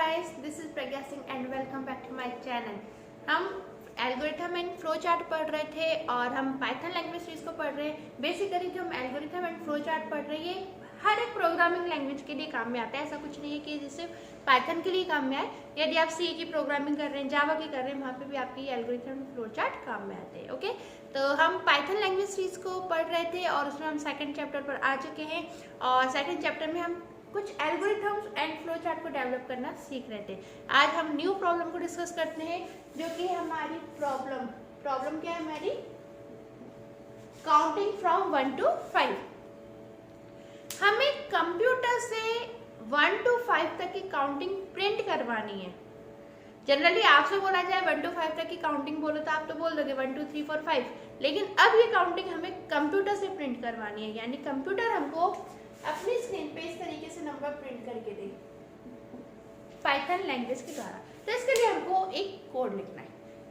guys, this is Pragya Singh and welcome back to my channel। हम algorithm and flow chart पढ़ रहे थे और हम पाइथन लैंग्वेज सीरीज को पढ़ रहे हैं। बेसिकली जो हम एल्गोरिथम एंड फ्लो चार्ट पढ़ रहे हैं ये हर एक प्रोग्रामिंग लैंग्वेज के लिए काम में आता है। ऐसा कुछ नहीं है कि जिससे पाइथन के लिए काम में आए। यदि आप सी की प्रोग्रामिंग कर रहे हैं, जावा की कर रहे हैं, वहाँ पे भी आपकी एल्गोरिथम एंड फ्लो चार्ट काम में आते हैं। ओके, तो हम पाइथन लैंग्वेज सीरीज को पढ़ रहे थे और उसमें हम सेकंड चैप्टर पर आ चुके हैं और सेकंड चैप्टर में हम कुछ एल्गोरिथम्स एंड फ्लो चार्ट को डेवलप करना सीख रहे थे। आज हम न्यू प्रॉब्लम को डिस्कस करते हैं जो कि हमारी प्रॉब्लम क्या है हमारी, काउंटिंग फ्रॉम 1 to 5। हमें कंप्यूटर से 1 to 5 तक की काउंटिंग प्रिंट करवानी है। जनरली आपसे बोला जाए 1 to 5 तक की काउंटिंग बोलो तो आप तो बोल दोगे 1 2 3 4 5, लेकिन अब ये काउंटिंग हमें कंप्यूटर से प्रिंट करवानी है। यानी कंप्यूटर हमको अपनी स्क्रीन पे इस तरीके से नंबर प्रिंट करके दे पाइथन लैंग्वेज के द्वारा। तो इसके लिए हमको एक कोड लिखना है।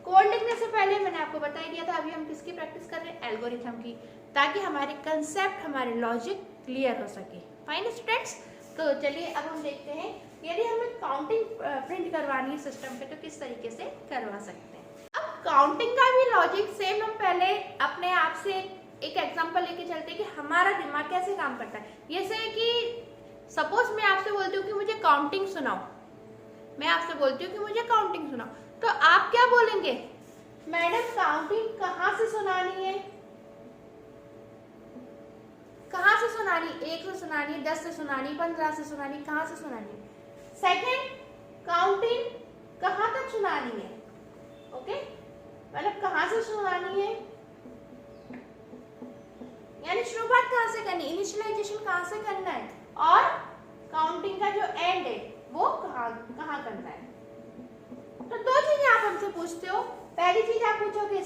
कोड लिखने से पहले मैंने आपको बता दिया था, अभी हम किसकी प्रैक्टिस कर रहे हैं, एल्गोरिथम की, ताकि हमारे कंसेप्ट हमारे लॉजिक क्लियर हो सके। फाइन स्टूडेंट्स, तो चलिए अब हम देखते हैं यदि हमें काउंटिंग प्रिंट करवानी है सिस्टम पे तो किस तरीके से करवा सकते हैं। अब काउंटिंग का भी लॉजिक सेम हम पहले अपने आप से एक एग्जांपल लेके चलते हैं कि हमारा दिमाग कैसे काम करता है। जैसे कि सपोज मैं आपसे बोलती हूँ कि मुझे काउंटिंग सुनाओ, मैं आपसे बोलती हूँ कि मुझे काउंटिंग सुनाओ, तो आप क्या बोलेंगे, मैडम काउंटिंग कहाँ से सुनानी है, कहाँ से सुनानी, 1 से सुनानी, 10 से सुनानी, 15 से सुनानी, कहाँ से सुनानी है। सेकेंड, काउंटिंग कहाँ तक सुनानी है। ओके, मतलब कहाँ से सुनानी है, यानी शुरुआत कहाँ से करनी, इनिशियलाइजेशन कहाँ से करना है, और काउंटिंग का जो एंड है वो कहाँ करना है। तो दो चीजें आप हमसे पूछते हो। पहली चीज आप पूछोगे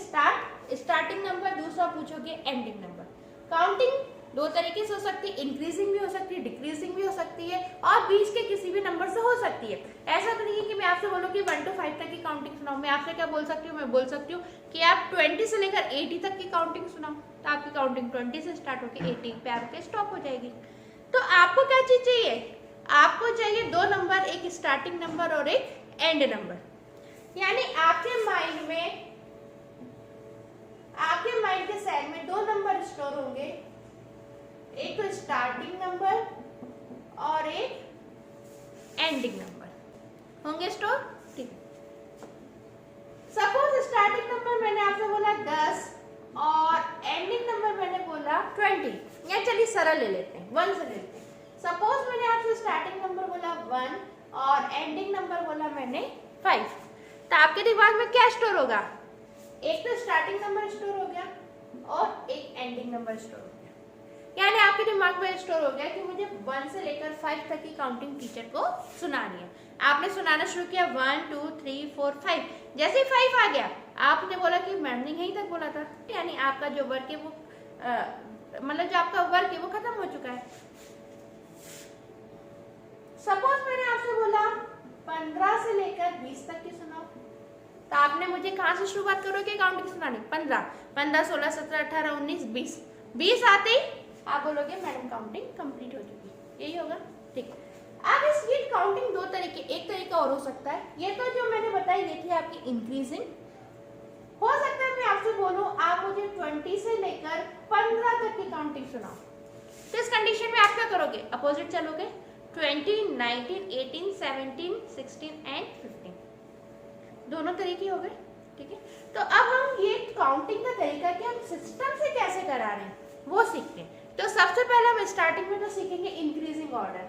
स्टार्टिंग नंबर, दूसरा पूछोगे एंडिंग नंबर। काउंटिंग दो तरीके से हो सकती है, इंक्रीजिंग भी हो सकती है, डिक्रीजिंग भी हो सकती है, और बीच के किसी भी नंबर से हो सकती है। ऐसा तो नहीं है कि मैं आपसे बोलूँ कि 1 to 5 तक की काउंटिंग सुनाओ। मैं आपसे क्या बोल सकती हूँ, मैं बोल सकती हूँ कि आप 20 से लेकर 80 तक की काउंटिंग सुनाओ, तो आपकी काउंटिंग 20 से स्टार्ट होकर 80 पे आके स्टॉप हो जाएगी। तो आपको क्या चीज चाहिए, आपको चाहिए 2 नंबर, एक स्टार्टिंग नंबर और एक एंड नंबर। यानी आपके माइंड के सेल में 2 नंबर स्टोर होंगे, एक तो स्टार्टिंग नंबर और एक एंडिंग नंबर होंगे स्टोर। ठीक है, सपोज स्टार्टिंग नंबर मैंने आपसे बोला 10 और एंडिंग नंबर मैंने बोला 20, या चलिए सरल ले लेते हैं, 1 से ले लेते हैं। सपोज मैंने आपसे स्टार्टिंग नंबर बोला 1 और एंडिंग नंबर बोला मैंने 5, तो आपके दिमाग में क्या स्टोर होगा, एक तो स्टार्टिंग नंबर स्टोर हो गया और एक एंडिंग नंबर स्टोर हो गया। यानी आपके दिमाग में स्टोर हो गया कि मुझे 1 से लेकर 5 तक की काउंटिंग टीचर को सुनानी है। आपने सुनाना शुरू किया 1 2 3 4 5, जैसे ही 5 आ गया आपने बोला कि मैम ने यहीं तक बोला था, यानी आपका जो वर्क है वो मतलब जो आपका वर्क है वो खत्म हो चुका है। सपोज मैंने आपसे बोला 15 से लेकर 20 तक की सुनाओ, तो आपने मुझे कहाँ से शुरुआत करोगे काउंटिंग सुनानी, 15 16 17 18 19 20 आते ही आप बोलोगे मैडम काउंटिंग कंप्लीट हो चुकी, यही होगा। ठीक, अब इसकी काउंटिंग 2 तरीके, एक तरीका और हो सकता है, ये तो जो मैंने बताई ये थी आपकी इंक्रीजिंग। हो सकता है मैं आपसे बोलूं आप मुझे 20 से लेकर 15 तक की काउंटिंग सुनाओ, तो इस कंडीशन में आप क्या करोगे, अपोजिट चलोगे, 20 19 18 17 16 एंड 15, दोनों तरीके हो गए। ठीक है, तो अब हम ये काउंटिंग का तरीका कि हम सिस्टम से कैसे करा रहे हैं वो सीखते हैं। तो सबसे पहले हम स्टार्टिंग में तो सीखेंगे इंक्रीजिंग ऑर्डर,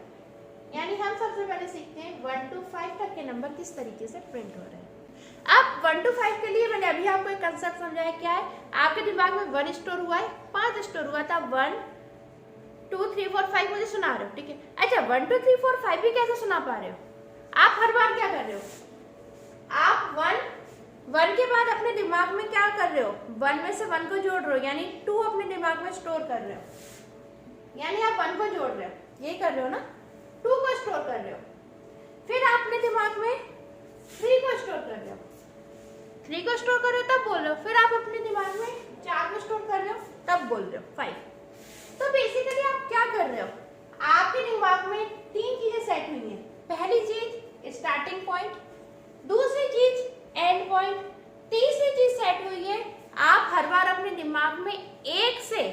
यानी हम सबसे पहले सीखते हैं 1 to 5 तक के नंबर किस तरीके से प्रिंट हो रहे हैं। अब 1 to 5 के लिए मैंने अभी आपको एक कंसेप्ट समझाया, क्या है, आपके दिमाग में 1 स्टोर हुआ है, 5 स्टोर हुआ था, 1 2 3 4 5 मुझे सुना रहे हो। ठीक है, अच्छा 1 2 3 4 5 भी कैसे सुना पा रहे हो, आप हर बार क्या कर रहे हो, आप 1 के बाद अपने दिमाग में क्या कर रहे हो, 1 में से 1 को जोड़ रहे हो, यानी 2 अपने दिमाग में स्टोर कर रहे हो, यानी आप 1 को जोड़ रहे हो, ये कर रहे हो ना, 2 को स्टोर कर रहे हो, फिर आप अपने दिमाग में 3 को स्टोर कर रहे हो, 3 को स्टोर कर रहे हो तब बोल रहे हो, फिर आप अपने दिमाग में 4 को स्टोर कर रहे हो तब बोल रहे हो 5। तो बेसिकली आप क्या कर रहे हो, आपके दिमाग में 3 चीजें सेट हुई हैं। पहली चीज स्टार्टिंग पॉइंट, दूसरी चीज एंड पॉइंट, तीसरी चीज सेट हुई है, आप हर बार अपने दिमाग में एक से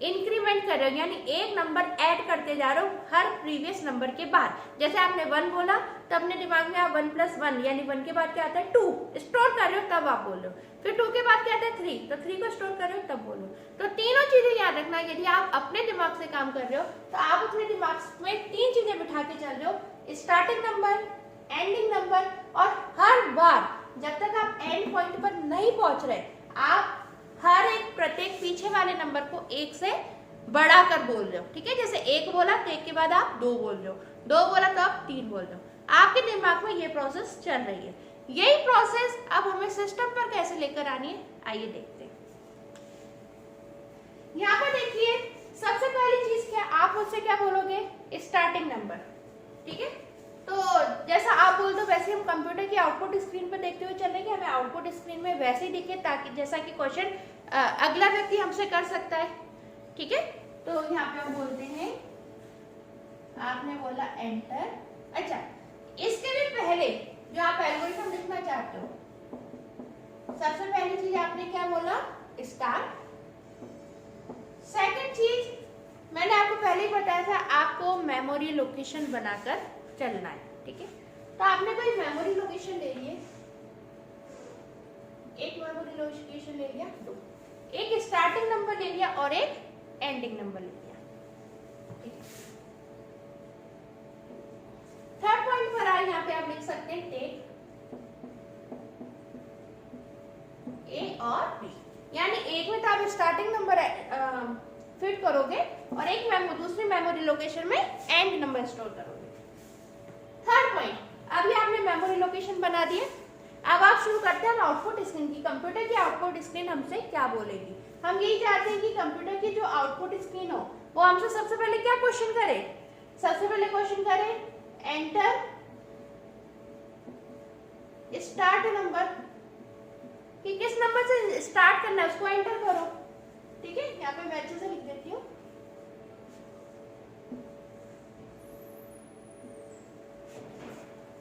इंक्रीमेंट कर रहे हो, यानी एक नंबर ऐड करते जा रहे हो हर प्रीवियस नंबर के बाद। जैसे आपने 1 बोला तो अपने दिमाग में आप 1 + 1 यानी 1 के बाद क्या आता है 2 स्टोर कर रहे हो, तब आप बोल रहे हो। फिर 2 के बाद क्या आता है 3, तो 3 को स्टोर कर रहे हो तब बोलो। तो तीनों चीजें याद रखना, यदि आप अपने दिमाग से काम कर रहे हो तो आप अपने दिमाग में 3 चीजें बिठा के चल रहे हो, स्टार्टिंग नंबर, एंडिंग नंबर, और हर बार जब तक आप एंड पॉइंट पर नहीं पहुंच रहे आप हर एक प्रत्येक पीछे वाले नंबर को 1 से बढ़ा कर बोल रहे हो। ठीक है, जैसे 1 बोला तो 1 के बाद आप 2 बोल रहे हो, 2 बोला तो आप 3 बोल रहे हो। आपके दिमाग में ये प्रोसेस चल रही है। यही प्रोसेस अब हमें सिस्टम पर कैसे लेकर आनी है, आइए देखते हैं। यहाँ पर देखिए, सबसे पहली चीज क्या, आप मुझसे क्या बोलोगे, स्टार्टिंग नंबर। ठीक है, तो जैसा आप बोल दो वैसे हम कंप्यूटर की आउटपुट स्क्रीन पर देखते हुए चल रहे हैं, हमें आउटपुट स्क्रीन में वैसे ही दिखे ताकि जैसा कि क्वेश्चन अगला व्यक्ति हमसे कर सकता है। ठीक है, तो यहाँ पे हम बोलते हैं, आपने बोला एंटर। अच्छा, इसके भी पहले जो आप एल्गोरिथम लिखना चाहते हो, सबसे पहली चीज आपने क्या बोला, स्टार्ट। सेकंड चीज मैंने आपको पहले ही बताया था, आपको मेमोरी लोकेशन बनाकर चलना है। ठीक है, तो आपने कोई मेमोरी लोकेशन ले लिए, एक मेमोरी लोकेशन ले लिया, 2, एक स्टार्टिंग नंबर ले लिया और एक एंडिंग नंबर ले लिया। ठीक है, थर्ड पॉइंट पर आए, यहाँ पे आप लिख सकते हैं टेक ए और बी, यानी एक में तो आप स्टार्टिंग नंबर फिट करोगे और एक दूसरी मेमोरी लोकेशन में एंड नंबर स्टोर करोगे। थर्ड पॉइंट, अभी आपने मेमोरी लोकेशन बना दिए, अब आप शुरू करते हैं आउटपुट स्क्रीन की। कंप्यूटर की आउटपुट स्क्रीन हमसे क्या बोलेगी, हम यही चाहते हैं कि कंप्यूटर की जो आउटपुट स्क्रीन हो वो हमसे सबसे पहले क्या क्वेश्चन करे, सबसे पहले क्वेश्चन करे एंटर स्टार्ट नंबर, कि किस नंबर से स्टार्ट करना है उसको एंटर करो। ठीक है, यहाँ पे मैं अच्छे से लिख देती हूँ,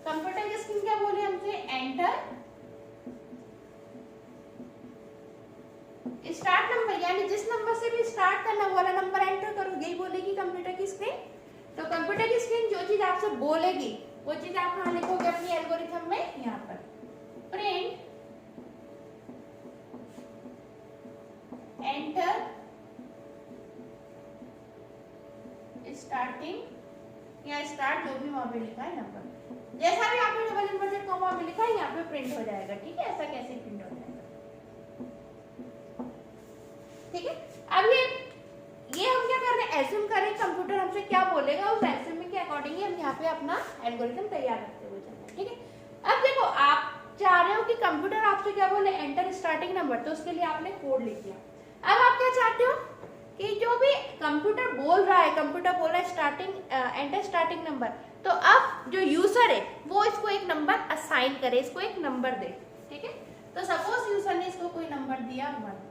कंप्यूटर की स्क्रीन क्या बोली हमसे, एंटर स्टार्ट नंबर, यानी जिस नंबर से भी स्टार्ट करना वाला नंबर एंटर करो, यही बोलेगी कंप्यूटर की स्क्रीन। तो कंप्यूटर की स्क्रीन जो चीज आपसे बोलेगी वो चीज आप कहाँ लिखोगे अपनी एल्गोरिथम में, यहाँ पर प्रिंट एंटर स्टार्टिंग या स्टार्ट, जो भी वहां पे लिखा है नंबर, जैसा भी आपने डबल इन्वर्टेड कॉमा में लिखा है यहाँ पे प्रिंट हो जाएगा। ठीक है, ऐसा कैसे प्रिंट हो जाएगा। ठीक है, अब ये हम क्या कर रहे हैं, एज्यूम करें कंप्यूटर हमसे क्या बोलेगा, उस एज्यूम के अकॉर्डिंग ही हम यहाँ पे अपना एल्गोरिथम तैयार करते हुए चलना है। ठीक है, अब देखो आप चाह रहे हो कि कंप्यूटर आपसे क्या बोले, एंटर स्टार्टिंग नंबर, तो उसके लिए आपने कोड लिख दिया। अब आप क्या चाहते हो कि जो भी कंप्यूटर बोल रहा है, कंप्यूटर बोल रहा है स्टार्टिंग एंटर स्टार्टिंग नंबर, तो अब जो यूजर है वो इसको एक नंबर असाइन करे, इसको एक नंबर दे। ठीक है, तो सपोज यूजर ने इसको कोई नंबर दिया 1,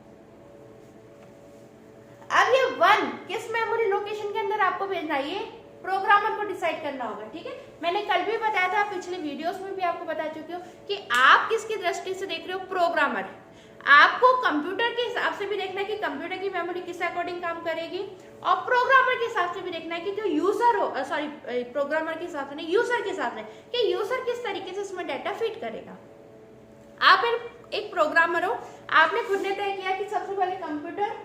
अब ये 1 किस मेमोरी लोकेशन के अंदर आपको भेजना है, ये प्रोग्रामर को डिसाइड करना होगा। ठीक है, मैंने कल भी बताया था, पिछले वीडियोस में भी आपको बता चुकी हूँ कि आप किसकी दृष्टि से देख रहे हो, प्रोग्रामर। आपको कंप्यूटर के हिसाब से भी देखना है कि कंप्यूटर की मेमोरी किस अकॉर्डिंग काम करेगी, और प्रोग्रामर के हिसाब से भी देखना है कि जो यूजर हो, सॉरी प्रोग्रामर के हिसाब से नहीं, यूजर के हिसाब से, कि यूजर किस तरीके से इसमें डाटा फिट करेगा। आप एक प्रोग्रामर हो, आपने खुद ने तय किया कि सबसे पहले कंप्यूटर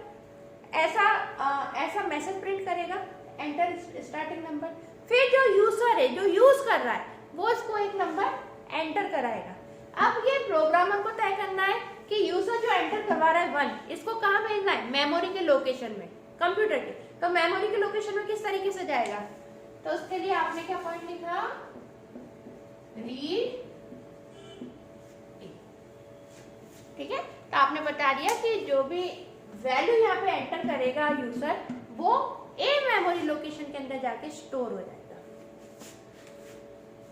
ऐसा मैसेज प्रिंट करेगा एंटर स्टार्टिंग नंबर, फिर जो यूजर है जो यूज कर रहा है वो इसको एक नंबर एंटर कराएगा। अब ये प्रोग्रामर को तय करना है कि यूजर जो एंटर करवा रहा है 1, इसको कहाँ भेजना है, मेमोरी के लोकेशन में, कंप्यूटर के। तो मेमोरी के लोकेशन में किस तरीके से जाएगा, तो उसके लिए आपने क्या पॉइंट लिखा, रीड। ठीक है, तो आपने बता दिया कि जो भी वैल्यू यहाँ पे एंटर करेगा यूजर, वो ए मेमोरी लोकेशन के अंदर जाके स्टोर हो जाएगा।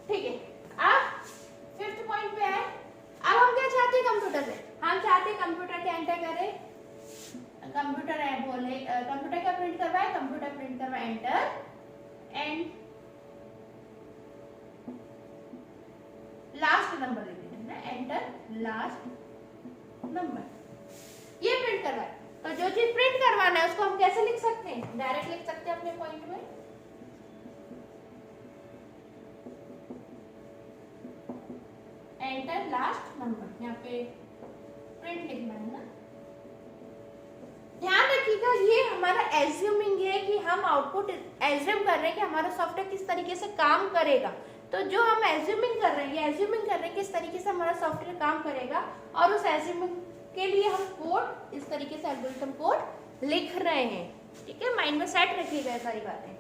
ठीक है, अब 5th पॉइंट पे आए। अब हम क्या चाहते हैं कंप्यूटर से, हम चाहते हैं कंप्यूटर के एंटर करे, कंप्यूटर है बोले, कंप्यूटर क्या प्रिंट करवाए, कंप्यूटर प्रिंट करवाए एंटर एंड लास्ट नंबर लिख देना, एंटर लास्ट नंबर। ये प्रिंट करवाए, तो जो चीज प्रिंट करवाना है उसको हम कैसे लिख सकते हैं, डायरेक्ट लिख सकते हैं अपने पॉइंट में, एंटर लास्ट नंबर। यहाँ पे प्रिंट लिखना है ना। ध्यान रखिएगा ये हमारा एज्यूमिंग है कि हम आउटपुट एज्यूम कर रहे हैं कि हमारा सॉफ्टवेयर किस तरीके से काम करेगा। तो जो हम एज्यूमिंग कर रहे हैं, ये एज्यूमिंग कर रहे हैं किस तरीके से हमारा सॉफ्टवेयर काम करेगा, और उस एज्यूमिंग के लिए हम कोड इस तरीके से एल्गोरिथम कोड लिख रहे हैं। ठीक है, माइंड में सेट रखिएगा सारी बातें।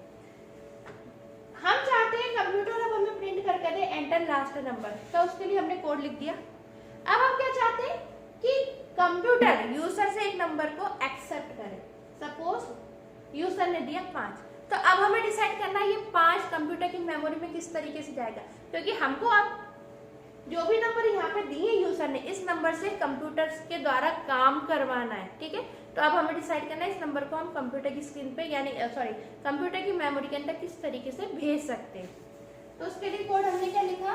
हम चाहते हैं कंप्यूटर अब हमें प्रिंट करके दे एंटर लास्ट नंबर, तो उसके लिए हमने कोड लिख दिया। अब हम क्या चाहते हैं कि कंप्यूटर यूजर से एक नंबर को एक्सेप्ट करे। सपोज यूजर ने दिया 5, तो अब हमें डिसाइड करना है ये 5 कंप्यूटर की मेमोरी में किस तरीके से जाएगा, क्योंकि हमको अब जो भी नंबर यहाँ पे दिए यूजर ने, इस नंबर से कंप्यूटर के द्वारा काम करवाना है। ठीक है, तो अब हमें डिसाइड करना है इस नंबर को हम कंप्यूटर की स्क्रीन पे यानी कंप्यूटर की मेमोरी के अंदर किस तरीके से भेज सकते हैं। तो उसके लिए कोड हमने क्या लिखा,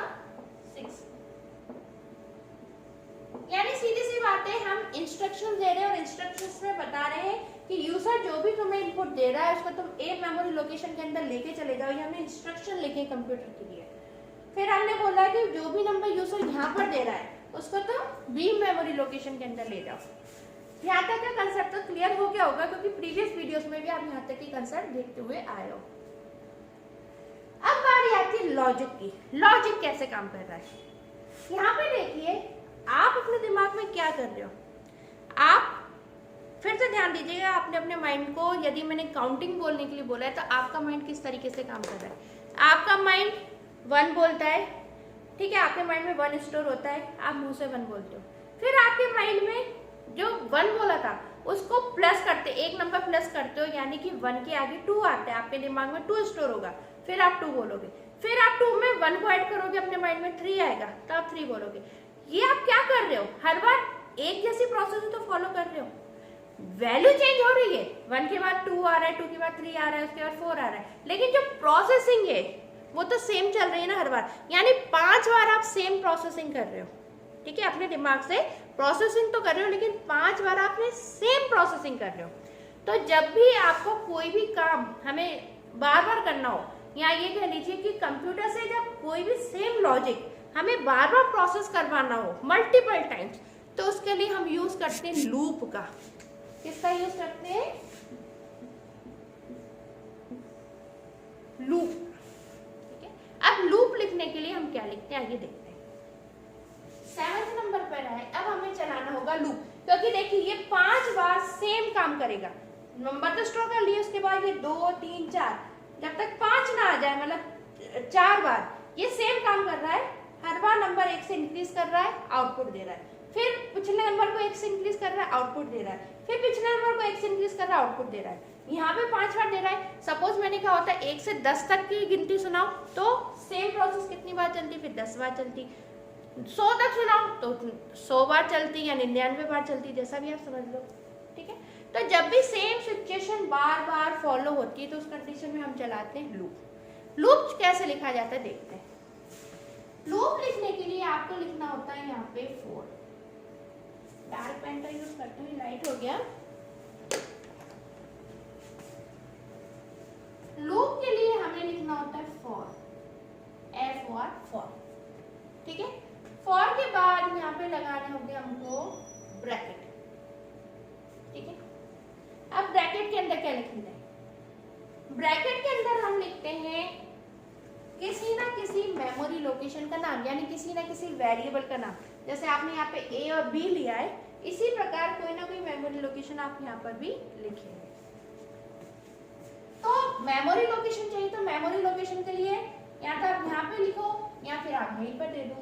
6। यानी सीधी सी बात है, हम इंस्ट्रक्शन दे रहे हैं और इंस्ट्रक्शंस में बता रहे हैं कि यूजर जो भी तुम्हें इनपुट दे रहा है उसको तुम ए मेमोरी लोकेशन के अंदर लेके चले जाओ। ये हमने इंस्ट्रक्शन लिखे कंप्यूटर के लिए। फिर हमने बोला कि जो भी नंबर यूजर यहाँ पर दे रहा है उसको तुम बी मेमोरी लोकेशन के अंदर ले जाओ। यहाँ तक का कंसेप्ट तो क्लियर हो गया होगा, क्योंकि प्रीवियस वीडियोस में भी आप यहाँ तक की कंसेप्ट देखते हुए आए हो। अब बारी आती है लॉजिक की। लॉजिक कैसे काम कर रहा है, यहाँ पे देखिए आप अपने दिमाग में क्या कर रहे हो। आप फिर से ध्यान दीजिएगा, आपने अपने माइंड को, यदि मैंने काउंटिंग बोलने के लिए बोला है तो आपका माइंड किस तरीके से काम कर रहा है। आपका माइंड 1 बोलता है, ठीक है, आपके माइंड में 1 स्टोर होता है, आप मुंह से 1 बोलते हो। फिर आपके माइंड में जो 1 बोला था उसको प्लस करते, एक नंबर प्लस करते हो, यानी कि 1 के आगे 2 आता है, आपके दिमाग में 2 स्टोर होगा, फिर आप 2 बोलोगे। फिर आप 2 में 1 को ऐड करोगे, अपने माइंड में 3 आएगा, तो आप 3 बोलोगे। ये आप क्या कर रहे हो, हर बार एक जैसी प्रोसेस तो फॉलो कर रहे हो, वैल्यू चेंज हो रही है। 1 के बाद 2 आ रहा है, 2 के बाद 3 आ रहा है, उसके बाद 4 आ रहा है, लेकिन जो प्रोसेसिंग है वो तो सेम चल रही है ना हर बार। यानी 5 बार आप सेम प्रोसेसिंग कर रहे हो। ठीक है, अपने दिमाग से प्रोसेसिंग तो कर रहे हो, लेकिन 5 बार आपने सेम प्रोसेसिंग कर रहे हो। तो जब भी आपको कोई भी काम हमें बार बार करना हो, या ये कह लीजिए कि कंप्यूटर से जब कोई भी सेम लॉजिक हमें बार बार प्रोसेस करवाना हो मल्टीपल टाइम्स, तो उसके लिए हम यूज करते हैं लूप का। किसका यूज करते हैं, लूप। ठीक है, अब लूप लिखने के लिए हम क्या लिखते हैं आइए देखते हैं। 7 नंबर पर है, अब हमें चलाना होगा लूप, क्योंकि देखिए ये 5 बार सेम काम करेगा। नंबर तो स्टोर कर लिए, उसके बाद ये 2 3 4, जब तक 5 ना आ जाए, मतलब 4 बार ये सेम काम कर रहा है। हर बार नंबर 1 से इंक्रीज कर रहा है, आउटपुट दे रहा है, फिर पिछले नंबर को 1 से इंक्रीज कर रहा है, आउटपुट दे रहा है, फिर पिछले नंबर को 1 से इंक्रीज कर रहा है, आउटपुट दे रहा है। यहाँ पे 5 बार दे रहा है। सपोज मैंने कहा होता है 1 से 10 तक की गिनती सुनाओ, तो सेम प्रोसेस कितनी बार चलती, फिर 10 बार चलती। 100 तक सुनाओ तो 100 बार चलती या 99 बार चलती, जैसा भी आप समझ लो। ठीक है, तो जब भी सेम सिचुएशन बार बार फॉलो होती है तो उस कंडीशन में हम चलाते हैं लूप। लूप कैसे लिखा जाता है देखते हैं। लूप लिखने के लिए आपको लिखना होता है यहाँ पे 4। डार्क पेन का यूज करते हुए लाइट हो गया। लूप के लिए हमें लिखना होता है फॉर, फॉर। ठीक है, फॉर के बाद यहाँ पे लगाने होंगे हमको ब्रैकेट। ठीक है, अब ब्रैकेट के अंदर क्या लिखेंगे, ब्रैकेट के अंदर हम लिखते हैं किसी ना किसी मेमोरी लोकेशन का नाम, यानी किसी ना किसी वेरिएबल का नाम। जैसे आपने यहाँ पे ए और बी लिया है, इसी प्रकार कोई ना कोई मेमोरी लोकेशन आप यहाँ पर भी लिखेंगे। तो मेमोरी लोकेशन चाहिए, तो मेमोरी लोकेशन के लिए या तो आप यहाँ पे लिखो या फिर आप यहीं पर दे दो।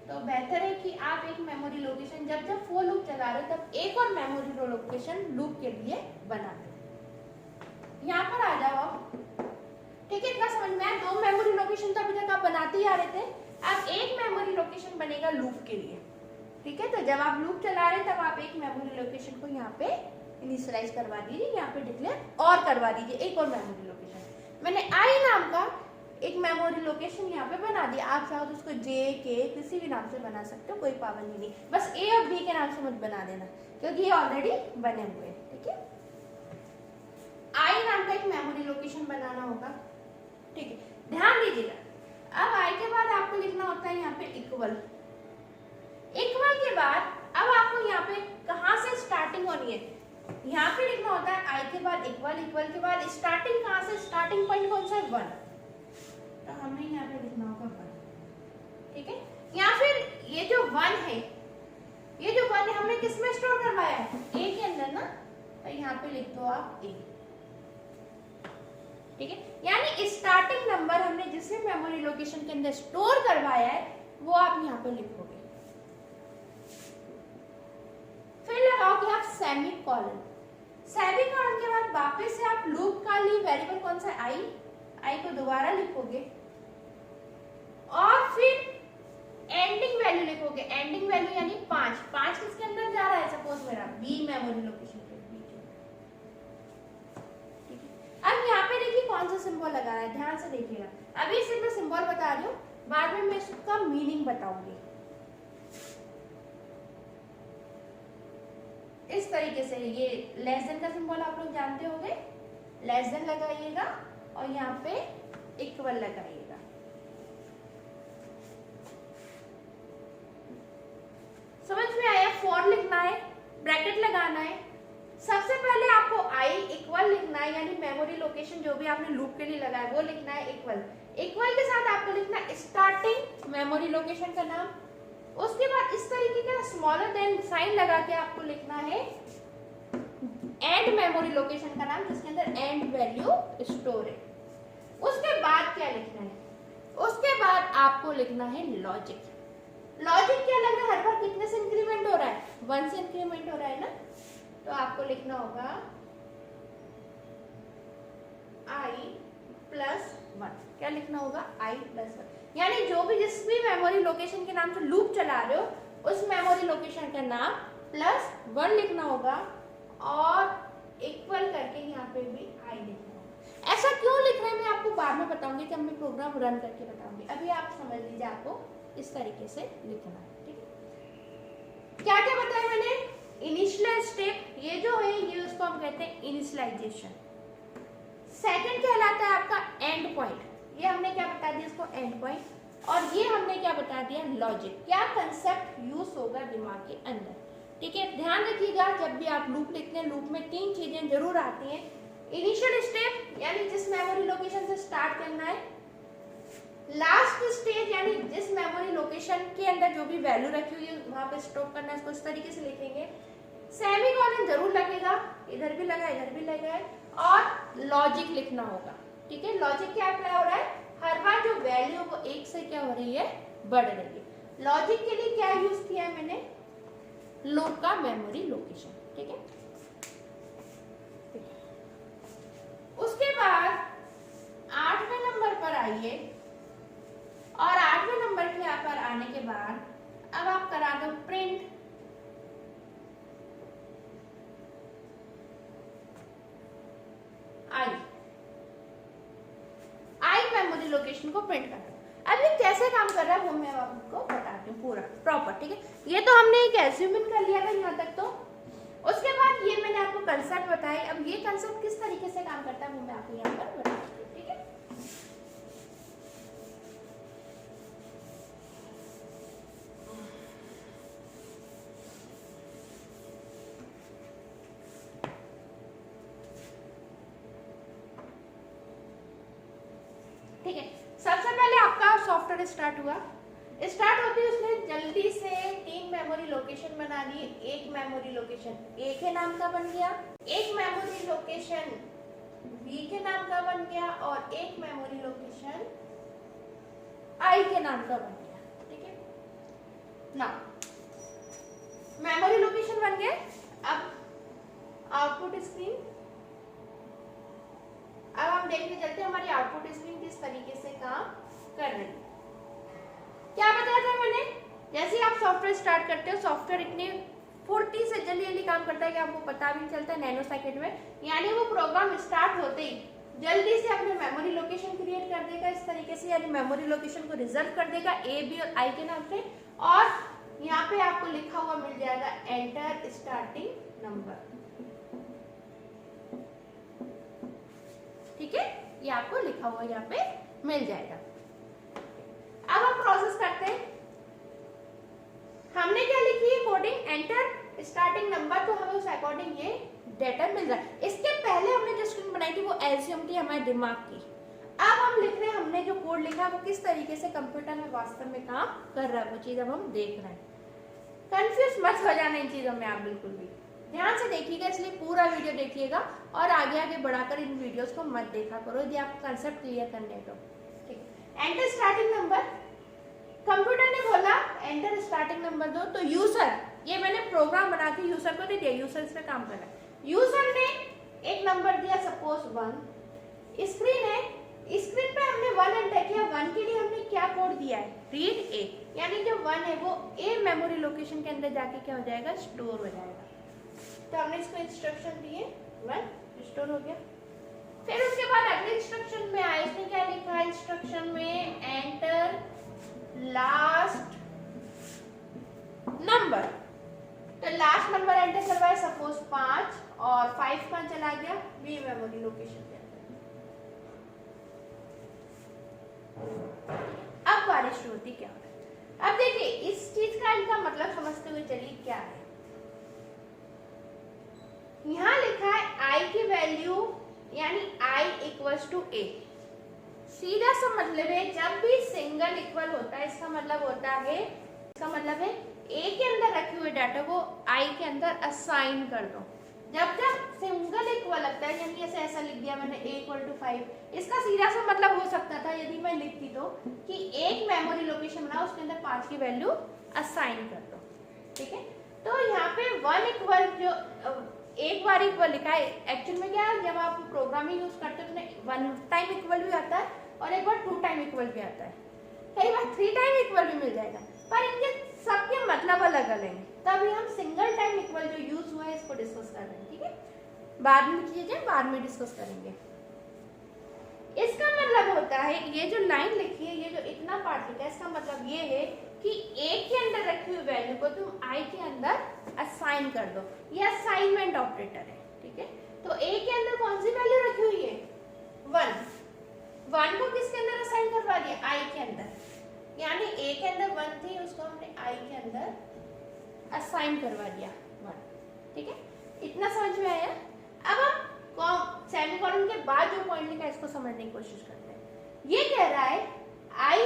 तो बेहतर है कि आप एक मेमोरी लोकेशन जब जब फॉर लूप चला रहे हो तब एक और मेमोरी लोकेशन लूप के लिए बना दो। यहाँ पर आ जाओ आप। ठीक है, इतना समझ में आया। 2 मेमोरी लोकेशन तो अभी तक आप बनाते ही आ रहे थे, अब एक मेमोरी लोकेशन बनेगा लूप के लिए। ठीक है, तो जब आप लूप चला रहे हैं तब आप एक मेमोरी लोकेशन को यहाँ पे इनिशियलाइज करवा दीजिए, यहाँ पे डिक्लेयर और करवा दीजिए एक और मेमोरी लोकेशन। मैंने आई नाम का एक मेमोरी लोकेशन यहाँ पे बना दिया। आप चाहो तो उसको जे के किसी भी नाम से बना सकते हो, कोई पाबंदी नहीं, बस ए और बी के नाम से मत बना देना क्योंकि ये ऑलरेडी बने हुए हैं। ठीक है, आई नाम का एक मेमोरी लोकेशन बनाना होगा। ठीक है, ध्यान दीजिएगा, अब आई के बाद आपको लिखना होता है यहाँ पे इक्वल। इक्वल के बाद अब आपको यहाँ पे कहाँ से स्टार्टिंग होनी है, यहाँ पे लिखना होता है आई के बाद इक्वल, इक्वल के बाद स्टार्टिंग कहाँ से, स्टार्टिंग पॉइंट कौन सा है 1, तो हमें यहाँ पे लिखना होगा 1। ठीक है, या फिर ये जो 1 है, ये जो 1 है हमने किस में स्टोर करवाया है, ए के अंदर ना, तो यहाँ पे लिख दो आप ए। ठीक है, यानी स्टार्टिंग नंबर हमने जिस भी मेमोरी लोकेशन के अंदर स्टोर करवाया है वो आप यहाँ पे लिखोगे। फिर लगाओगे आप सेमी कॉलन। सेमी कॉलन के बाद वापस से आप लूप का ली वेरिएबल कौन सा आई, आई को दोबारा लिखोगे और फिर एंडिंग वैल्यू लिखोगे। एंडिंग वैल्यू यानी 5, 5 किसके अंदर जा रहा है, सपोज मेरा बी मेमोरी लोकेशन पे, बी के। ठीक है, अब यहाँ पे देखिए कौन सा सिंबल लगा रहा है, ध्यान से देखिएगा। अभी सिर्फ मैं सिंबल बता रही हूँ, बाद में मैं इसका मीनिंग बताऊंगी। इस तरीके से ये लेस देन का सिंबल आप लोग जानते होंगे, लेस देन लगाइएगा और यहाँ पे इक्वल लगाइएगा। समझ में आया, फॉर लिखना है, ब्रैकेट लगाना है। सबसे पहले आपको आई इक्वल लिखना है, यानी मेमोरी लोकेशन जो भी आपने लूप के लिए लगाया वो लिखना है इक्वल। इक्वल के साथ आपको लिखना है स्टार्टिंग मेमोरी लोकेशन का नाम। उसके बाद इस तरीके का स्मॉलर देन साइन लगा के आपको लिखना है एंड मेमोरी लोकेशन का नाम, जिसके अंदर एंड वैल्यू स्टोर है। उसके बाद क्या लिखना है, उसके बाद आपको लिखना है लॉजिक। लॉजिक क्या लग रहा है, हर बार कितने से इंक्रीमेंट हो रहा है, 1 से इंक्रीमेंट हो रहा है ना, तो आपको लिखना होगा i प्लस 1। क्या लिखना होगा, i प्लस 1, यानी जो भी जिस भी मेमोरी लोकेशन के नाम से लूप चला रहे हो उस मेमोरी लोकेशन का नाम प्लस 1 लिखना होगा और इक्वल करके यहाँ पे भी i लिखना होगा। ऐसा क्यों लिख रहे हैं मैं आपको बाद में बताऊंगी, जब मैं प्रोग्राम रन करके बताऊंगी। अभी आप समझ लीजिए, आपको इस तरीके से लिखना है। ठीक है, क्या क्या बताया मैंने, इनिशियल स्टेप, ये जो है ये उसको हम कहते हैं इनिशियलाइजेशन। सेकंड कहलाता है आपका एंड पॉइंट, ये हमने क्या बता दिया इसको, एंड पॉइंट। और ये हमने क्या बता दिया, लॉजिक, क्या कंसेप्ट यूज होगा दिमाग के अंदर। ठीक है, ध्यान रखिएगा जब भी आप लूप लिखते हैं, लूप में 3 चीजें जरूर आती हैं। इनिशियल स्टेप यानी जिस मेमोरी लोकेशन से स्टार्ट करना है, लास्ट स्टेज यानी जिस मेमोरी लोकेशन के अंदर जो भी वैल्यू रखी हुई है वहां पे स्टॉप करना है, इसको इस तरीके से लिखेंगे। सेमीकोलन जरूर लगेगा, इधर भी लगा इधर भी लगा है, और लॉजिक लिखना होगा। ठीक है, लॉजिक क्या अप्लाई हो रहा है, हर बार जो वैल्यू वो 1 से क्या हो रही है, बढ़ रही है। लॉजिक के लिए क्या यूज किया है मैंने, लूप का मेमोरी लोकेशन। ठीक है, उसके बाद 8वें नंबर पर आइए, और 8वें नंबर के यहाँ पर आने के बाद अब आप करा दो प्रिंट आई मेमोरी लोकेशन को प्रिंट कर दो। अब ये कैसे काम कर रहा है वो मैं आपको बताती हूँ पूरा प्रॉपर। ठीक है, ये तो हमने एक एज्यूमिंग कर लिया था यहाँ तक, तो उसके बाद ये मैंने आपको कंसेप्ट बताया। अब ये कंसेप्ट किस तरीके से काम करता है वो मैं आपको यहाँ पर बताती हूँ। ठीक है, ठीक है, सबसे पहले आपका सॉफ्टवेयर स्टार्ट हुआ। स्टार्ट होते ही उसने जल्दी से 3 मेमोरी लोकेशन बना दी। एक मेमोरी लोकेशन ए के नाम का बन गया, एक मेमोरी लोकेशन बी के नाम का बन गया, और एक मेमोरी लोकेशन आई के नाम का बन गया। ठीक है ना, मेमोरी लोकेशन बन गए। अब आउटपुट स्क्रीन, अब हम देखने चलते हैं हमारी आउटपुट स्क्रीन किस तरीके से काम कर रही है। क्या बताया था मैंने, जैसे आप सॉफ्टवेयर स्टार्ट करते हो, सॉफ्टवेयर इतनी फुर्ती से जल्दी जल्दी काम करता है कि आपको पता भी नहीं चलता, नैनो सेकंड में। यानी वो प्रोग्राम स्टार्ट होते ही जल्दी से अपने मेमोरी लोकेशन क्रिएट कर देगा इस तरीके से, यानी मेमोरी लोकेशन को रिजर्व कर देगा ए बी और आई के नाम पे। और यहाँ पे आपको लिखा हुआ मिल जाएगा एंटर स्टार्टिंग नंबर, ठीक है, ये आपको लिखा हुआ यहाँ पे मिल जाएगा। अब हम प्रोसेस करते हैं। हमने क्या लिखी है कोडिंग, एंटर स्टार्टिंग नंबर, तो हमें उस अकॉर्डिंग ये डेटा मिल रहा है। इसके पहले हमने जो स्क्रीन बनाई थी वो एलसीएम थी हमारे दिमाग की। अब हम लिख रहे हैं, हमने जो कोड लिखा है वो किस तरीके से कंप्यूटर में वास्तव में काम कर रहा है, वो चीज अब हम देख रहे हैं। कंफ्यूज मत हो जाना इन चीजों में आप बिल्कुल भी, ध्यान से देखिएगा, इसलिए पूरा वीडियो देखिएगा और आगे आगे बढ़ाकर इन वीडियोस को मत देखा करो यदि आपको कंसेप्ट क्लियर करने तो, ठीक है। एंटर स्टार्टिंग नंबर, कंप्यूटर ने बोला एंटर स्टार्टिंग नंबर दो, तो यूजर, ये मैंने प्रोग्राम बना के यूजर को दे दिया, यूजर इस पे काम कर रहा है। यूजर ने एक नंबर दिया सपोज 1, स्क्रीन है, स्क्रीन पे हमने 1 एंटर किया, 1 के लिए हमने क्या कोड दिया है, रीड ए, यानी जो 1 है वो ए मेमोरी लोकेशन के अंदर जाके क्या हो जाएगा, स्टोर हो जाएगा। तो हमने इसको इंस्ट्रक्शन दिए, 1 स्टोर हो गया। फिर उसके बाद अगले इंस्ट्रक्शन में आया, इसने क्या लिखा है इंस्ट्रक्शन में, एंटर लास्ट नंबर, तो लास्ट नंबर एंटर करवाया सपोज 5 और 5 कहाँ चला गया, बी मेमोरी लोकेशन के अंदर। अब बारिश शुरू होती क्या होता है, अब देखिए इस चीज का इनका मतलब समझते हुए चलिए क्या है। यहाँ लिखा है i की वैल्यू यानी i इक्वल्स टू a, सीधा सा मतलब है जब भी सिंगल इक्वल होता है इसका मतलब होता है, इसका मतलब है a के अंदर रखे हुए डाटा को i के अंदर असाइन कर दो। जब जब सिंगल इक्वल लगता है, यानी ऐसा लिख दिया मैंने a इक्वल टू 5, इसका सीधा सा मतलब हो सकता था यदि मैं लिखती तो कि एक मेमोरी लोकेशन बनाओ उसके अंदर 5 की वैल्यू असाइन कर दो, ठीक है। तो यहाँ पे 1 इक्वल जो एक बार इक्वल लिखा है, एक्चुअल में क्या है जब आप प्रोग्रामिंग यूज करते हो तो 1 टाइम इक्वल भी आता है और एक बार 2 टाइम इक्वल भी आता है, कई बार 3 टाइम इक्वल भी मिल जाएगा, पर इनके सबके मतलब अलग अलग हैं। तभी हम सिंगल टाइम इक्वल जो यूज हुआ है इसको डिस्कस कर रहे हैं, ठीक है, बाद में कीजिए, बाद में डिस्कस करेंगे। इसका मतलब होता है ये जो लाइन लिखी है, ये जो इतना पार्ट लिखा है, इसका मतलब ये है कि a के अंदर रखी हुई वैल्यू को तुम i के अंदर असाइन कर दो, ये असाइनमेंट ऑपरेटर है, ठीक है। तो a के अंदर कौन सी वैल्यू रखी हुई है, 1 को किसके अंदर असाइन करवा दिया, i के अंदर, यानी a के अंदर 1 थी उसको हमने i के अंदर असाइन करवा दिया 1, ठीक है, इतना समझ में आया। अब हम सेमीकोलन के बाद जो पॉइंट लिखा है इसको समझने की कोशिश करते हैं। ये कह रहा है i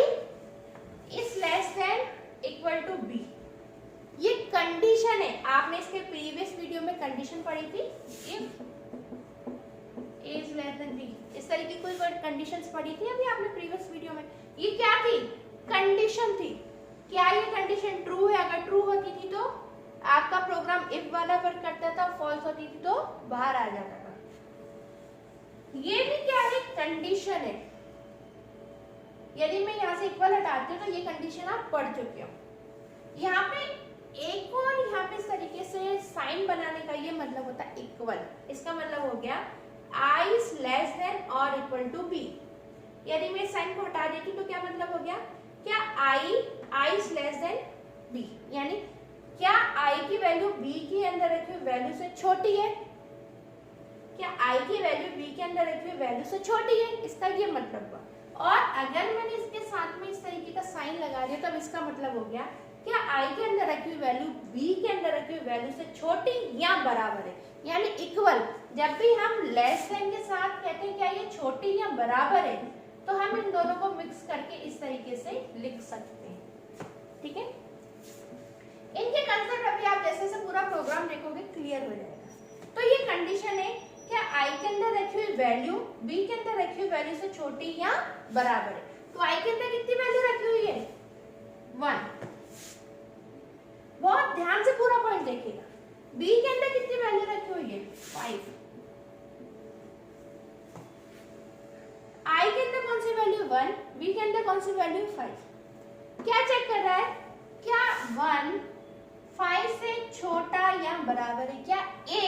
is less than equal to b, ये कंडीशन है, आपने इसके प्रीवियस वीडियो में कंडीशन पढ़ी थी, if a is less than b, इस तरह की कोई कंडीशंस पढ़ी थी अभी आपने प्रीवियस वीडियो में। ये क्या थी, कंडीशन थी, क्या ये कंडीशन ट्रू है, अगर ट्रू होती थी तो आपका प्रोग्राम इफ वाला वर्क करता था, फॉल्स होती थी तो बाहर आ जाता था। ये भी क्या है, कंडीशन है, यदि मैं यहाँ से इक्वल हटाती हूँ तो ये कंडीशन आप पढ़ चुके हो। यहाँ पे एक और यहाँ पे इस तरीके से साइन बनाने का ये मतलब होता है इक्वल, इसका मतलब हो गया i is less than or equal to b, यदि मैं साइन को हटा देती तो क्या मतलब हो गया, क्या i is less than b, यानी क्या i की वैल्यू b के अंदर रखी हुई वैल्यू से छोटी है, क्या i की वैल्यू b के अंदर रखी हुई वैल्यू से छोटी है, इसका ये मतलब हुआ। और अगर मैंने इसके साथ में इस तरीके का साइन लगा दिया तब इसका मतलब हो गया क्या i के अंदर रखी हुई वैल्यू b के अंदर रखी हुई वैल्यू से छोटी या बराबर है, यानी इक्वल। जब भी हम लेस देन के साथ कहते हैं क्या ये छोटी या बराबर है, तो हम इन दोनों को मिक्स करके इस तरीके से लिख सकते हैं, ठीक है। इनके कंसेप्ट अभी आप जैसे से पूरा प्रोग्राम देखोगे क्लियर हो जाएगा। तो ये कंडीशन है क्या i के अंदर रखी हुई वैल्यू b के अंदर रखी हुई वैल्यू से छोटी या बराबर है। तो i के अंदर कितनी वैल्यू रखी हुई है, 1, बहुत ध्यान से पूरा पॉइंट देखिएगा। b के अंदर कितनी वैल्यू रखी हुई है, 5, i के अंदर कौन सी वैल्यू 1, b के अंदर कौन सी वैल्यू 5। क्या चेक कर रहा है, क्या 1 5 से छोटा या बराबर है, क्या a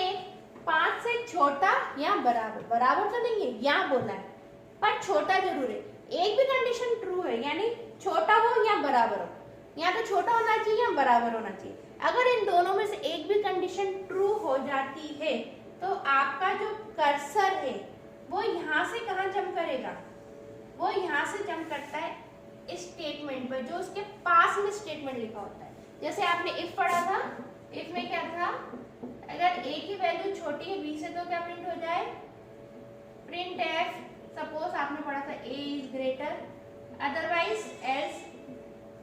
5 से छोटा या बराबर, बराबर तो नहीं है यहाँ बोला है पर छोटा जरूर है। एक भी कंडीशन ट्रू है यानी छोटा हो या बराबर हो, या तो छोटा होना चाहिए या बराबर होना चाहिए। अगर इन दोनों में से एक भी कंडीशन ट्रू हो जाती है तो आपका जो कर्सर है वो यहाँ से कहाँ जंप करेगा, वो यहाँ से जंप करता है इस स्टेटमेंट पर जो उसके पास में स्टेटमेंट लिखा होता है। जैसे आपने इफ पढ़ा था, इफ में क्या था, अगर a की वैल्यू छोटी है b से तो क्या प्रिंट हो जाए, प्रिंट एफ। सपोज आपने पढ़ा था a is greater, otherwise else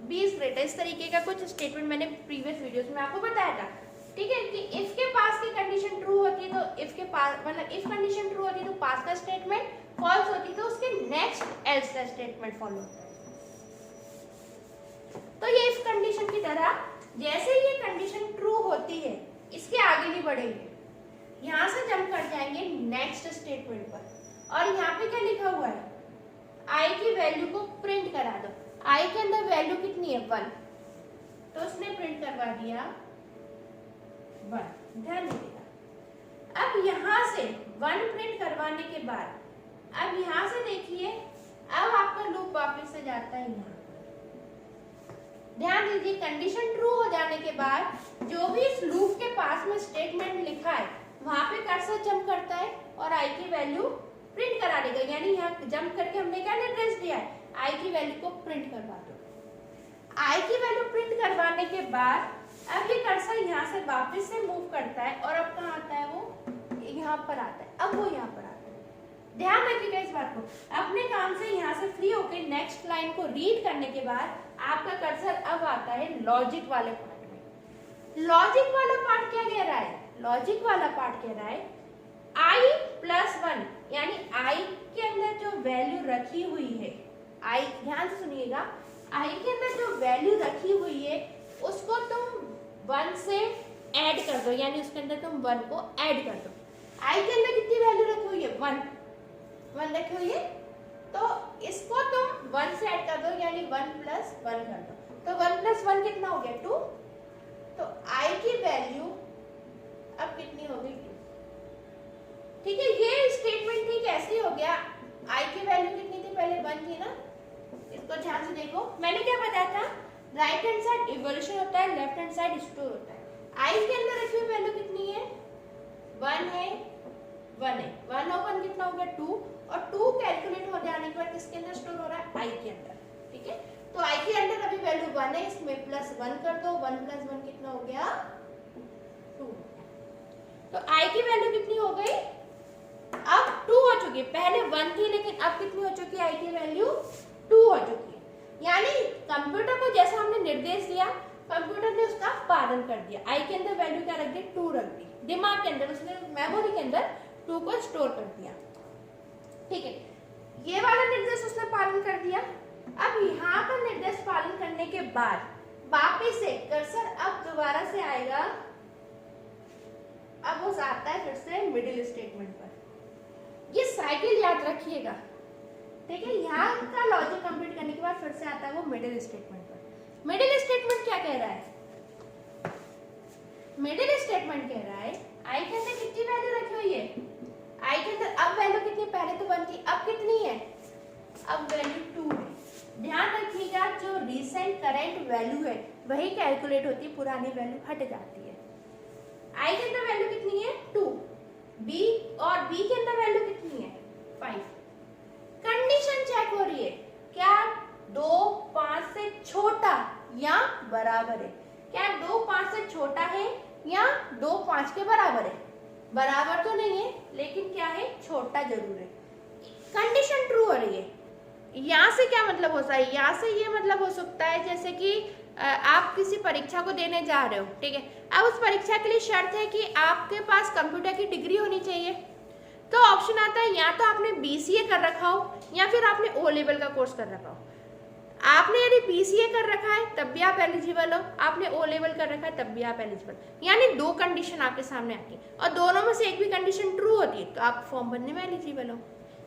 b is greater. इस तरीके का कुछ स्टेटमेंट मैंने प्रीवियस वीडियोस में आपको बताया था, ठीक है, कि इफ के पास की कंडीशन ट्रू होती है तो इफ के पास मतलब इफ कंडीशन ट्रू होती है तो पास का स्टेटमेंट, फॉल्स होती तो उसके नेक्स्ट एल्स का स्टेटमेंट फॉलो होता है। तो ये इफ कंडीशन की तरह जैसे ये कंडीशन ट्रू होती है इसके आगे नहीं बढ़ेंगे, यहाँ से जंप कर जाएंगे नेक्स्ट स्टेटमेंट पर। और यहाँ पे क्या लिखा हुआ है, आई की वैल्यू को प्रिंट करा दो। आई के अंदर वैल्यू कितनी है 1, तो उसने प्रिंट करवा दिया 1। ध्यान दीजिएगा। अब यहाँ से 1 प्रिंट करवाने के बाद अब यहाँ से देखिए, अब आपका लूप वापस से जाता है यहाँ। ध्यान दीजिए, कंडीशन ट्रू हो जाने के बाद जो भी इस लूप के पास में स्टेटमेंट लिखा है वहां पे कर्सर जंप करता है और आई की वैल्यू प्रिंट करा देगा। यानी यहाँ जंप करके हमने क्या निर्देश दिया है, आई की वैल्यू को प्रिंट करवा दो। आई की वैल्यू प्रिंट करवाने के बाद अब ये कर्सर यहाँ से वापस से मूव करता है और अब कहाँ आता है, वो यहाँ पर आता है। अब वो यहाँ पर आता है। ध्यान रखिएगा इस बात को। अपने काम से यहाँ से फ्री होकर नेक्स्ट लाइन को रीड करने के बाद आपका कर्सर अब आता है लॉजिक वाले पार्ट में। लॉजिक वाला पार्ट क्या कह रहा है, लॉजिक वाला पार्ट कह रहा है आई प्लस 1, यानी आई के अंदर जो वैल्यू रखी हुई है, आई ध्यान से सुनिएगा, आई के अंदर जो वैल्यू रखी हुई है उसको तुम 1 से ऐड कर दो, यानी उसके अंदर तुम 1 को ऐड कर दो। आई के अंदर कितनी वैल्यू रखी हुई है, 1 रखी हुई है, तो इसको तुम 1 से ऐड कर दो, यानी 1 प्लस 1 कर दो। तो 1 प्लस 1 कितना हो गया 2। तो आई की वैल्यू अब कितनी हो गई 2। ठीक है, ये स्टेटमेंट ठीक ऐसे ही हो गया। आई की वैल्यू कितनी थी, पहले 1 थी ना। इसको ध्यान से देखो, मैंने क्या बताया था, राइट हैंड साइड इवोल्यूशन होता है, लेफ्ट हैंड साइड स्टोर होता है। आई के अंदर रखी हुई वैल्यू कितनी है, 1 है, 1 है, 1 और 1 कितना हो गया 2, और 2 कैलकुलेट हो जाने के बाद किसके अंदर स्टोर हो रहा है, आई के अंदर। ठीक है, तो आई के अंदर अभी वैल्यू 1 है, इसमें प्लस 1 कर दो, 1 प्लस 1 कितना हो गया 2। तो आई की वैल्यू कितनी हो गई, अब 2 हो चुकी है। पहले 1 थी लेकिन अब कितनी हो चुकी है, आई की वैल्यू 2 हो चुकी है। यानी कंप्यूटर को जैसा हमने निर्देश दिया कंप्यूटर ने उसका पालन कर दिया। आई के अंदर वैल्यू क्या रख दी, 2 रख दी, दिमाग के अंदर उसने मेमोरी के अंदर 2 को स्टोर कर दिया। ठीक है, ये वाला निर्देश उसने पालन कर दिया। अब यहाँ का निर्देश पालन करने के बाद वापिस से कर्सर अब दोबारा से आएगा, अब वो आता है फिर से मिडिल स्टेटमेंट पर। ये साइकिल याद रखिएगा, ठीक है। यहाँ का लॉजिक कंप्लीट करने के बाद फिर से आता है वो मिडिल स्टेटमेंट पर। मिडिल स्टेटमेंट क्या कह रहा है, मिडिल स्टेटमेंट कह रहा है आई के अंदर कितनी वैल्यू रखी हुई है, आई के अंदर अब वैल्यू कितनी, पहले तो 1 थी, अब कितनी है, अब वैल्यू 2 है। ध्यान रखिएगा जो रिसेंट करंट वैल्यू है वही कैलकुलेट होती है, पुरानी वैल्यू हट जाती है। आई के अंदर वैल्यू कितनी है 2, बी और बी के अंदर वैल्यू कितनी है 5। कंडीशन चेक हो रही है, क्या 2 5 से छोटा या बराबर है, क्या 2 5 से छोटा है या 2 5 के बराबर है। बराबर तो नहीं है लेकिन क्या है, छोटा जरूर है। कंडीशन ट्रू हो रही है। यहाँ से क्या मतलब हो सकता है, यहाँ से ये मतलब हो सकता है जैसे कि आप किसी परीक्षा को देने जा रहे हो, ठीक है। अब उस परीक्षा के लिए शर्त है कि आपके पास कंप्यूटर की डिग्री होनी चाहिए। तो ऑप्शन आता है या तो आपने BCA कर रखा हो या फिर आपने O लेवल का कोर्स कर रखा हो। आपने यदि BCA कर रखा है तब भी आप एलिजिबल हो, आपने O लेवल कर रखा है तब भी आप एलिजिबल। यानी 2 कंडीशन आपके सामने आती है और दोनों में से एक भी कंडीशन ट्रू होती है तो आप फॉर्म भरने में एलिजिबल हो।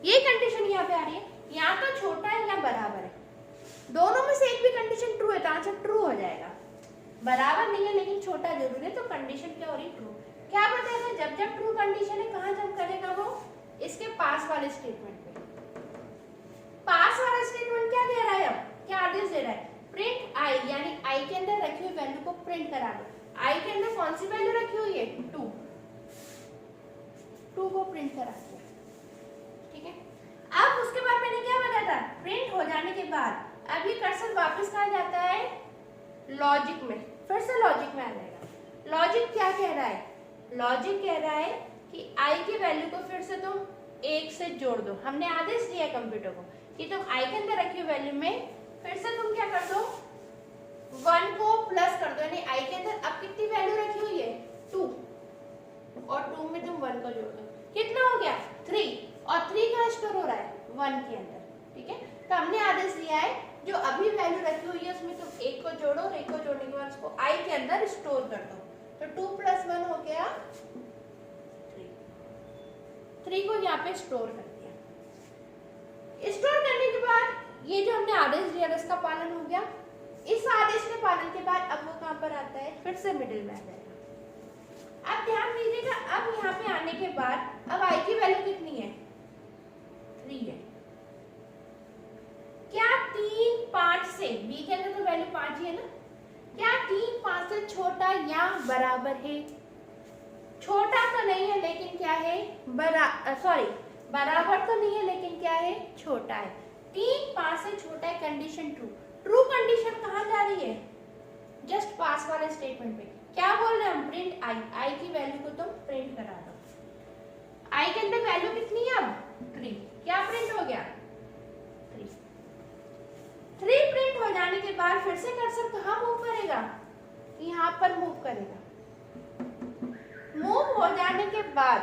ये कंडीशन यहाँ पे आ रही है, या तो छोटा है या बराबर है। दोनों में से एक भी कंडीशन ट्रू है तो आंसर ट्रू हो जाएगा। बराबर नहीं है लेकिन छोटा जरूर है तो कंडीशन क्या हो रही है, ट्रू। क्या बताया था, जब जब ट्रू कंडीशन है कहाँ जंप करेगा वो, इसके पास वाले स्टेटमेंट पे। पास वाला स्टेटमेंट क्या दे रहा है, अब क्या आदेश दे रहा है, प्रिंट आई, यानी आई के अंदर रखी हुई वैल्यू को प्रिंट करा दो। आई के अंदर कौन सी वैल्यू रखी हुई है, 2 को प्रिंट करा दिया, ठीक है। अब उसके बाद मैंने क्या बताया था, प्रिंट हो जाने के बाद अब ये कर्सर वापस कहाँ जाता है, लॉजिक में, फिर से लॉजिक में आ जाएगा। लॉजिक क्या कह रहा है, लॉजिक कह रहा है कि आई की वैल्यू को फिर से तुम 1 से जोड़ दो। हमने आदेश दिया है कंप्यूटर को कि तुम आई के अंदर रखी हुई वैल्यू में फिर से तुम क्या कर दो, 1 को प्लस कर दो, यानी आई के अंदर अब कितनी वैल्यू रखी हुई है, 2, और 2 में तुम 1 को जोड़ दो, कितना हो गया 3, और 3 कहाँ स्टोर हो रहा है, 1 के अंदर, ठीक है। तो हमने आदेश दिया है जो अभी वैल्यू रखी हुई है उसमें तुम 1 को जोड़ो, और 1 को जोड़ने के बाद उसको आई के अंदर स्टोर कर दो। तो 2 + 1 हो गया 3 को यहाँ पे स्टोर कर दिया। स्टोर करने के बाद ये जो हमने आदेश दिया इसका पालन हो गया। इस आदेश के पालन के बाद अब वो कहाँ पर आता है, फिर से मिडिल में आ जाएगा। अब ध्यान दीजिएगा, अब यहाँ पे आने के बाद अब आई की वैल्यू कितनी है, 3 है। क्या 3 5 से, बी के अंदर तो वैल्यू 5 ही है ना, क्या 3 5 से छोटा या बराबर है, छोटा तो नहीं है लेकिन क्या है, बराबर तो नहीं है लेकिन क्या है, छोटा है। 3 5 से छोटा है, कंडीशन ट्रू। ट्रू कंडीशन कहाँ जा रही है, जस्ट पास वाले स्टेटमेंट पे। क्या बोल रहे हैं हम, प्रिंट आई, आई की वैल्यू को तुम प्रिंट करा दो। आई के अंदर वैल्यू कितनी है अब, 3, क्या प्रिंट हो गया, 3 प्रिंट हो जाने के बाद फिर से कर्सर कहाँ मूव करेगा, यहाँ पर मूव करेगा। मूव हो जाने के बाद,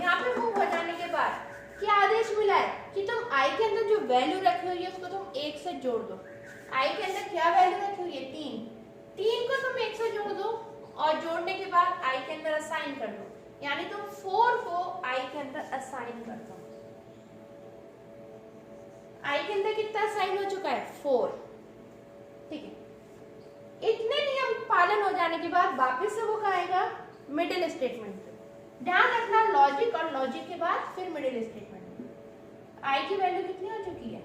यहाँ पे मूव हो जाने के बाद क्या आदेश मिला है कि तुम आई के अंदर जो वैल्यू रखी हुई है उसको तुम 1 से जोड़ दो। आई के अंदर क्या वैल्यू रखी हुई है, 3 को तुम 1 से जोड़ दो, और जोड़ने के बाद आई के अंदर असाइन कर दो, यानी तुम 4 को आई के अंदर असाइन कर दो। आई के अंदर कितना असाइन हो चुका है, 4, ठीक है। इतने नियम पालन हो जाने के बाद वापस से वो कहाँ आएगा, मिडिल स्टेटमेंट पे। ध्यान रखना, लॉजिक और लॉजिक के बाद फिर मिडिल स्टेटमेंट। आई की वैल्यू कितनी हो चुकी है,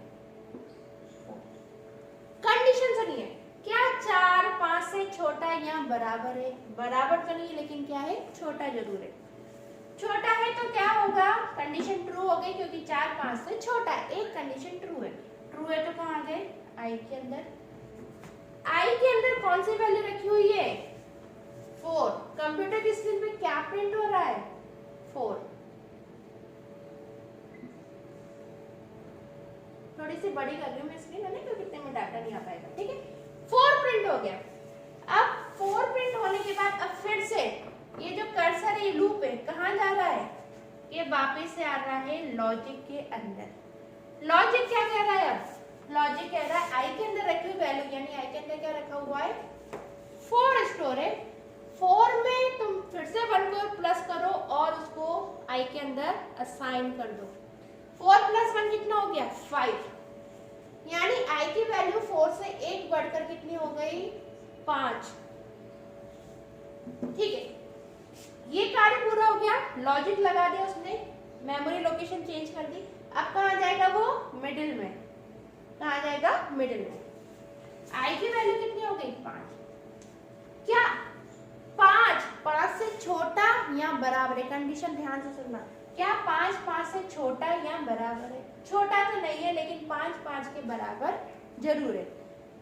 कंडीशन से नहीं है, क्या 4 5 से छोटा या बराबर है, बराबर तो नहीं है लेकिन क्या है, छोटा जरूर है। छोटा है तो क्या होगा, कंडीशन ट्रू हो गई क्योंकि 4 5 से छोटा है, एक कंडीशन ट्रू है। ट्रू है तो कहाँ आ गए, आई के अंदर। आई के अंदर कौन सी वैल्यू रखी हुई है, 4। कंप्यूटर की स्क्रीन पे क्या प्रिंट हो रहा है, 4। थोड़ी सी बड़ी कर रही हूँ मैं स्क्रीन, है ना, क्योंकि इतने में डाटा नहीं आ पाएगा, ठीक है। 4 प्रिंट हो गया। अब 4 प्रिंट होने के बाद अब फिर से ये जो कर्सर है, लूप है, कहाँ जा रहा है, ये वापस से आ रहा है लॉजिक के अंदर। लॉजिक क्या कह रहा है, अब लॉजिक कह रहा है आई के अंदर रखी हुई वैल्यू, यानी आई के अंदर क्या रखा हुआ है, 4 स्टोर है। 4 में तुम फिर से 1 को प्लस करो और उसको आई के अंदर असाइन कर दो। 4 + 1 कितना हो गया, 5, यानी आई की वैल्यू 4 से 1 बढ़कर कितनी हो गई, 5, ठीक है। ये कार्य पूरा हो गया, लॉजिक लगा दिया उसने, मेमोरी लोकेशन चेंज कर दी। अब कहाँ जाएगा वो, मिडिल में। कहाँ जाएगा, मिडिल में। आई की वैल्यू कितनी हो गई, 5। क्या 5 से छोटा या बराबर है, कंडीशन ध्यान से सुनना, क्या 5 से छोटा या बराबर है, छोटा तो नहीं है लेकिन 5 के बराबर जरूर है।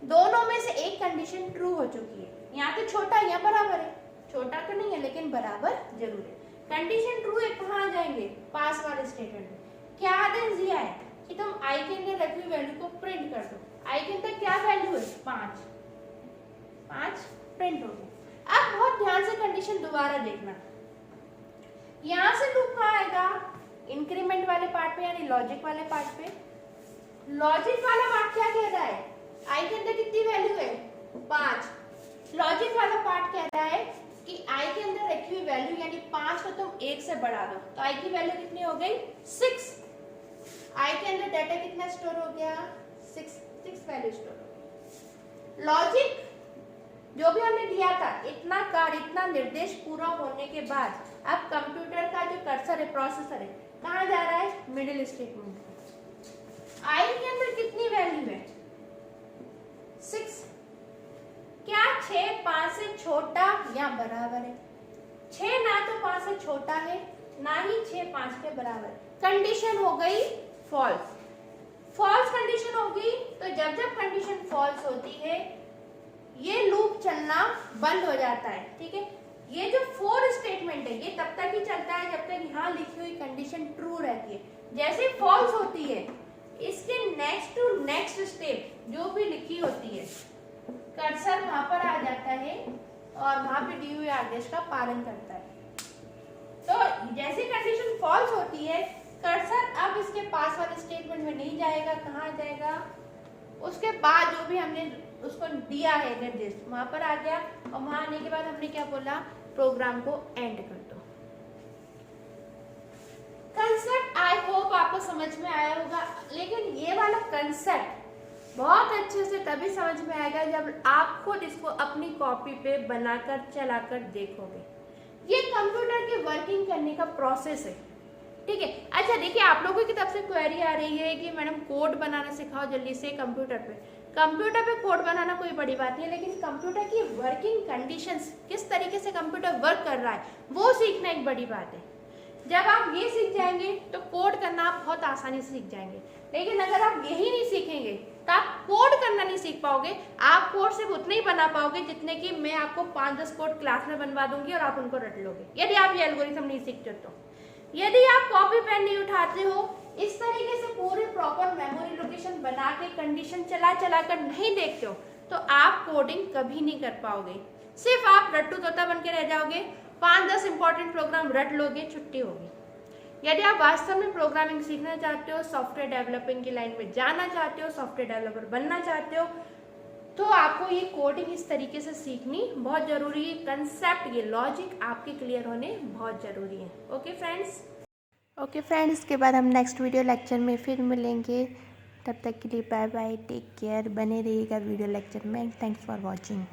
दोनों में से एक कंडीशन ट्रू हो चुकी है, यहाँ तो छोटा या बराबर है, छोटा तो नहीं है लेकिन बराबर जरूर है। कंडीशन ट्रू है, कहाँ आ जाएंगे, पास वाले स्टेटमेंट में। क्या आदेश दिया है कि तुम आई के अंदर रखी हुई वैल्यू को प्रिंट कर दो। आई के अंदर क्या वैल्यू है, 5 प्रिंट हो गया। अब बहुत ध्यान से कंडीशन दोबारा देखना, यहां से लूप कहाँ आएगा, इंक्रीमेंट वाले पार्ट पे, यानी लॉजिक वाले पार्ट पे। लॉजिक वाला पार्ट क्या कह रहा है, आई के अंदर कितनी वैल्यू है, 5। लॉजिक वाला पार्ट कह रहा है कि आई के अंदर रखी हुई वैल्यू यानी 5 को तुम 1 से बढ़ा दो, तो आई की वैल्यू कितनी हो गई, 6। आई के अंदर डाटा कितना स्टोर हो गया, 6 वैल्यू स्टोर हो गई। लॉजिक जो भी हमने दिया था इतना कार्य, इतना निर्देश पूरा होने के बाद अब कंप्यूटर का जो कर्सर है, प्रोसेसर है, कहाँ जा रहा है? Middle statement. आई के अंदर कितनी वैल्यू है? 6। क्या 6 5 से छोटा या बराबर है? 6 ना तो 5 से छोटा है, ना ही 6 5 के बराबर। कंडीशन हो गई फॉल्स। फॉल्स कंडीशन होगी तो जब जब कंडीशन फॉल्स होती है ये लूप चलना बंद हो जाता है। ठीक है, ये जो फोर स्टेटमेंट है ये तब तक ही चलता है जब तक यहाँ लिखी हुई कंडीशन ट्रू रहती है। जैसे फॉल्स होती है इसके नेक्स्ट टू नेक्स्ट स्टेप जो भी लिखी होती है कर्सर वहां पर आ जाता है और वहां पे दी हुई आदेश का पालन करता है। तो जैसे कंडीशन फॉल्स होती है कर्सर अब इसके पास वाले स्टेटमेंट में नहीं जाएगा, कहाँ जाएगा? उसके बाद जो भी हमने उसको दिया है निर्देश वहां पर आ गया और वहां आने के बाद हमने क्या बोला? प्रोग्राम को एंड कर दो। कंसेप्ट आई होप आपको समझ में आया होगा, लेकिन ये वाला कंसेप्ट बहुत अच्छे से तभी समझ में आएगा जब आप खुद इसको अपनी कॉपी पे बनाकर चलाकर देखोगे। ये कंप्यूटर की वर्किंग करने का प्रोसेस है। ठीक है, अच्छा देखिए आप लोगों की तरफ से क्वेरी आ रही है कि मैडम कोड बनाना सिखाओ जल्दी से कंप्यूटर पे। कंप्यूटर पे कोड बनाना कोई बड़ी बात नहीं है, लेकिन कंप्यूटर की वर्किंग कंडीशंस, किस तरीके से कंप्यूटर वर्क कर रहा है वो सीखना एक बड़ी बात है। जब आप ये सीख जाएंगे तो कोड करना आप बहुत आसानी से सीख जाएंगे, लेकिन अगर आप यही नहीं सीखेंगे तो आप कोड करना नहीं सीख पाओगे। आप कोड सिर्फ उतने ही बना पाओगे जितने कि मैं आपको 5-10 कोड क्लास में बनवा दूंगी और आप उनको रट लोगे, यदि आप ये एल्गोरिथम नहीं सीखते तो। यदि आप कॉपी पेन नहीं उठाते हो, इस तरीके से पूरे प्रॉपर मेमोरी लोकेशन बना के कंडीशन चला चला कर नहीं देखते हो तो आप कोडिंग कभी नहीं कर पाओगे। सिर्फ आप रट्टू तोता बन के रह जाओगे, 5-10 इंपॉर्टेंट प्रोग्राम रट लोगे, छुट्टी होगी। यदि आप वास्तव में प्रोग्रामिंग सीखना चाहते हो, सॉफ्टवेयर डेवलपिंग की लाइन में जाना चाहते हो, सॉफ्टवेयर डेवलपर बनना चाहते हो, तो आपको ये कोडिंग इस तरीके से सीखनी बहुत जरूरी है। कंसेप्ट, ये लॉजिक आपके क्लियर होने बहुत जरूरी है। ओके फ्रेंड्स, इसके बाद हम नेक्स्ट वीडियो लेक्चर में फिर मिलेंगे। तब तक के लिए बाय बाय, टेक केयर, बने रहिएगा वीडियो लेक्चर में। Thanks for watching.